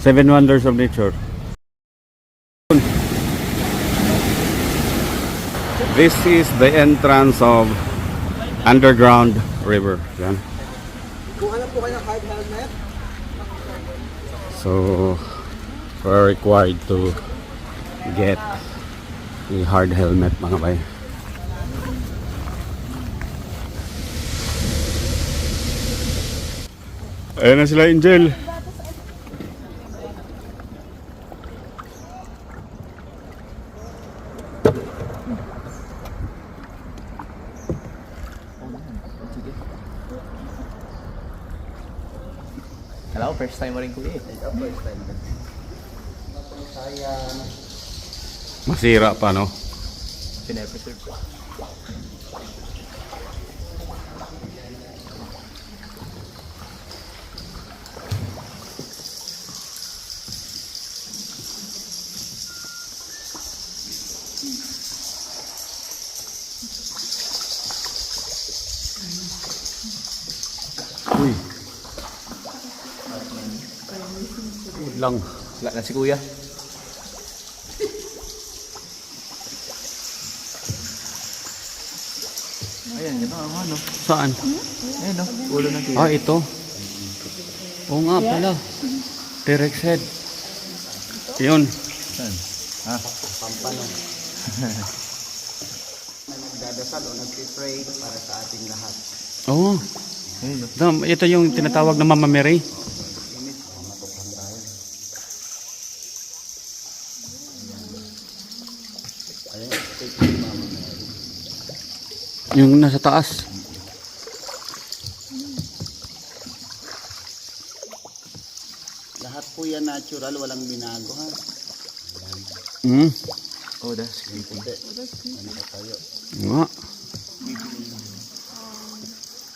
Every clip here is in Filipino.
Seven Wonders of Nature. This is the entrance of underground river. Yan. Kuha na po kayo ng hard helmet. So we're required to get a hard helmet, mga bay. Ayan na sila, Angel. Hello, first time mo rin kuya eh. First time. Sayang. Masira pa, no? Pinapreserve ko. Uy. Lang. Wala na si kuya. Ayan, yun ang ano. Saan? Ayan no, ulo ng kuya. Ah, ito. Oo nga pala. T-Rex head. Yun. Saan? Ah, Pampano. Na nagdadasal o nagpipray para sa ating lahat. Oo. ayun no. Ito yung tinatawag na Mama Mary. Limit, matukhang tayo. Ayan, take yung Mama Mary. Yung nasa taas. Lahat po yan natural, walang binago ha. Hmm. Oh, that's creepy. Puti. Ano pa tayo? Nga.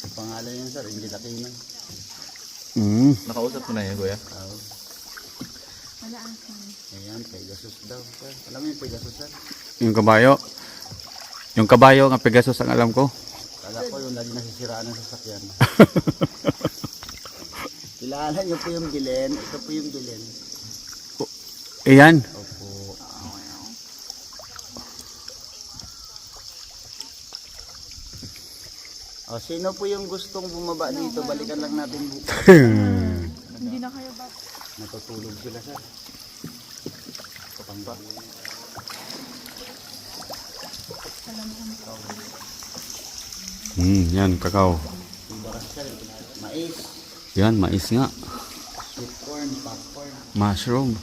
Ang pangalan yan sir, hindi laki na. Hmm. Nakausap ko na yan kuya. Ayan, Pegasus daw. Sir. Alam mo yung Pegasus sir? Yung kabayo. Yung kabayo ng Pegasus ang alam ko. Kala ko yung lagi nasisiraan ng sasakyan. Kilala niyo po yung Gilen. Ito po yung Gilen. Ayan. Opo. O, sino po yung gustong bumaba dito? Balikan lang natin bukas. Hindi na kayo ba? Natutulog sila sir. Kapang ba? Yan, kakao. Yung bakas sir. Mais. Yan, mais nga. Sweet corn. Popcorn. Mushroom.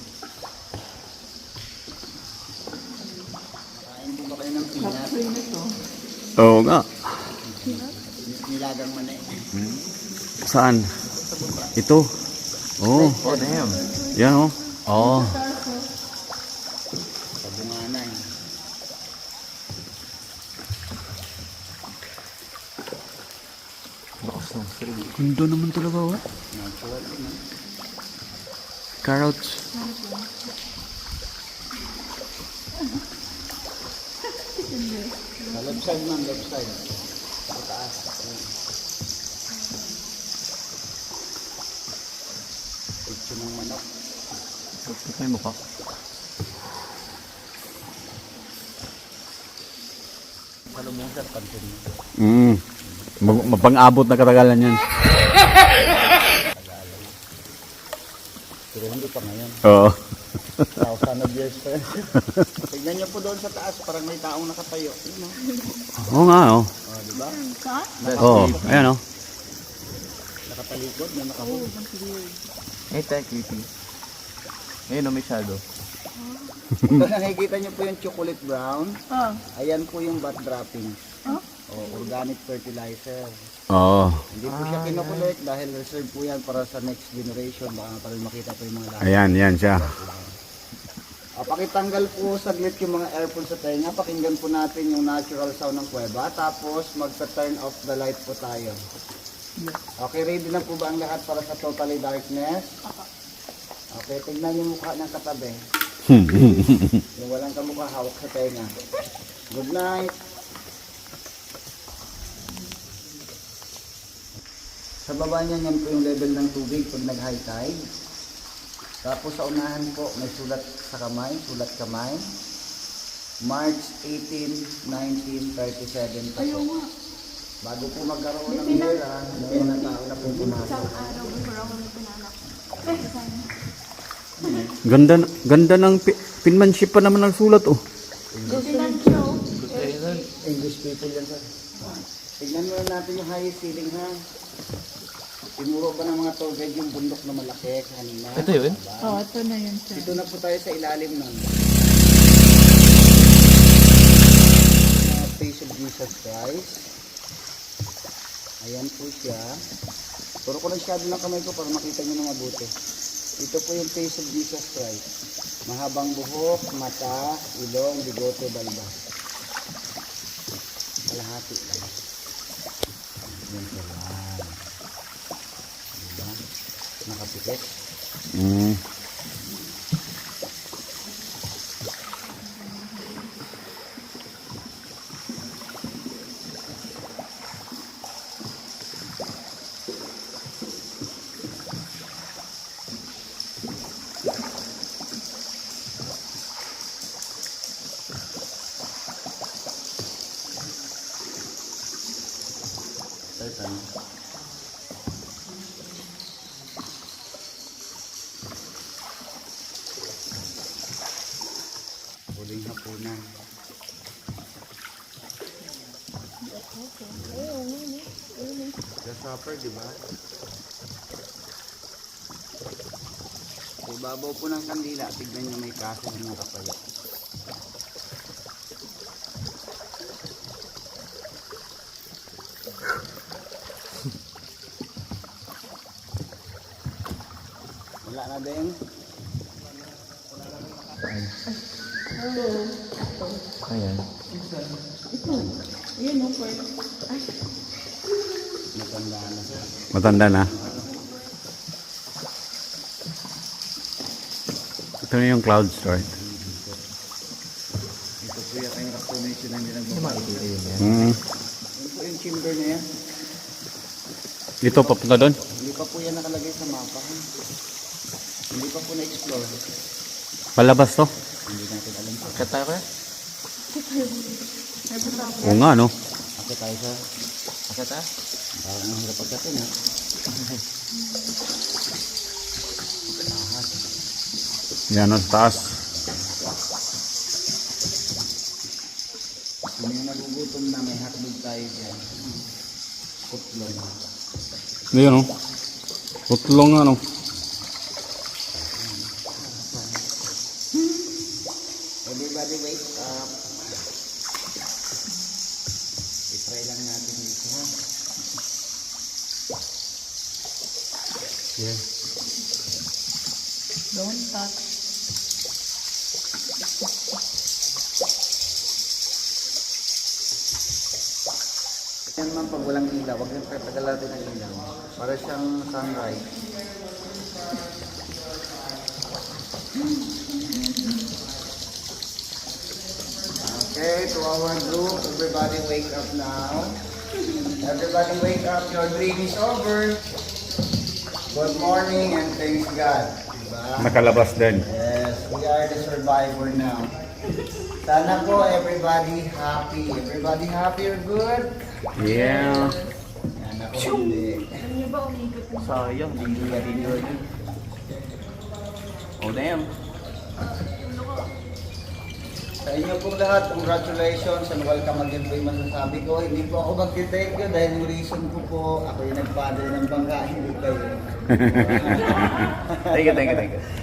Kain po ba kayo ng peanut? Oo nga. Nilagang manay. Saan? Ito. Oo. Oh, damn. Yan oh. Oo. Sabunganay. Bakas ng siri. Gundo naman talaga oh. Natural. No? Carrots. Sa left side man, left side. Sa taas. Ito ng manok. Ito may mukha. Salumong sir, pansin mo. Mapang-abot na katagalan yan. Pero hindi pa ngayon. Oo. 1,000 of years pa. Tignan niyo po doon sa taas, parang may taong nakatayo. Yun, no? Oo nga oh. Oh, di ba? Oo. Ayan oh. Nakatalikod, may nakahulog. Eh, tayo creepy. Ayun no, may shadow. Ito nakikita niyo po yung chocolate brown. Oh. Ayan po yung bat dropping. Oh? Organic fertilizer. Oo. Hindi po siya kinokolect dahil reserve po yan para sa next generation. Baka para makita po yung mga lahat. Ayan, yan siya. Pakitanggal po saglit yung mga airpods sa tenga. Pakinggan po natin yung natural sound ng kuweba. Tapos magta-turn off the light po tayo. Okay, ready na po ba ang lahat para sa totally darkness? Okay, tignan yung mukha ng katabi. Yung walang kamukha, hawak sa tenga. Good night. Sa baba niyan, yan po yung level ng tubig pag nag-high tide. Tapos sa unahan po, may sulat sa kamay, sulat kamay. March 18, 1937 pa po. Bago po magkaroon ng hira, may mga tao na po pumasok. Isang araw before ako may pinanak. Ganda ng pinmanship pa naman ng sulat oh. Financial. English people yan, sir. Tignan mo natin yung highest ceiling, ha? Tinuro ba ng mga tour guide yung bundok na malaki kanina? Ito yun? Oo, ito na yun, sir. Dito na po tayo sa ilalim nun. Face of Jesus Christ. Ayan po siya. Turo ko lang shadow ng kamay ko para makita nyo na mabuti. Ito po yung face of Jesus Christ. Mahabang buhok, mata, ilong, bigote, balbas. Kalahati lang. Yan po lang. Diba? Nakapikit. Mm. Certain. Huling hapunan. The supper, di ba? Sa ibabaw po ng kandila, tignan nyo may kaso ng nakapalo. Wala na din. Ayan. Yun, no, for... Matanda na siya. Matanda na. Ito na yung clouds, right? Ito po yata yung reclamation na nilang babae. Makikita yun yan. Mm. Ito po yung chamber na yan. Ito, papunta doon. Hindi pa po yan nakalagay sa mapa. Hindi pa po na-explore. Palabas to. Hindi natin alam po. Kat tayo kaya? Oo nga, no? Ako tayo sa Akat ah? parang ang hirap pagkatin, ha? Yan, nasa taas. Kung yung nagugutom na, may hotdog tayo dyan. Kutlong. Ayun, no? Putlong, ano? Everybody wake up. I-try lang natin dito, ha? Yeah. Don't touch. Yan man pag walang ilaw, huwag yung tatagal natin ang ilaw. Para siyang sunrise. Okay, to our group, everybody wake up now. Everybody wake up, your dream is over. Good morning and thanks God. Diba? Nakalabas din. Yes, we are the survivor now. Sana po everybody happy. Everybody happy or good? Yeah. Yan ako hindi. Alam niyo ba, umikot na. Sayang, ligo. Oh damn. Sa inyo pong lahat, congratulations and welcome again po yung masasabi ko. Hindi po ako magti-thank you dahil yung reason ko po, ako yung nagpadala ng bangka, hindi kayo. Thank you.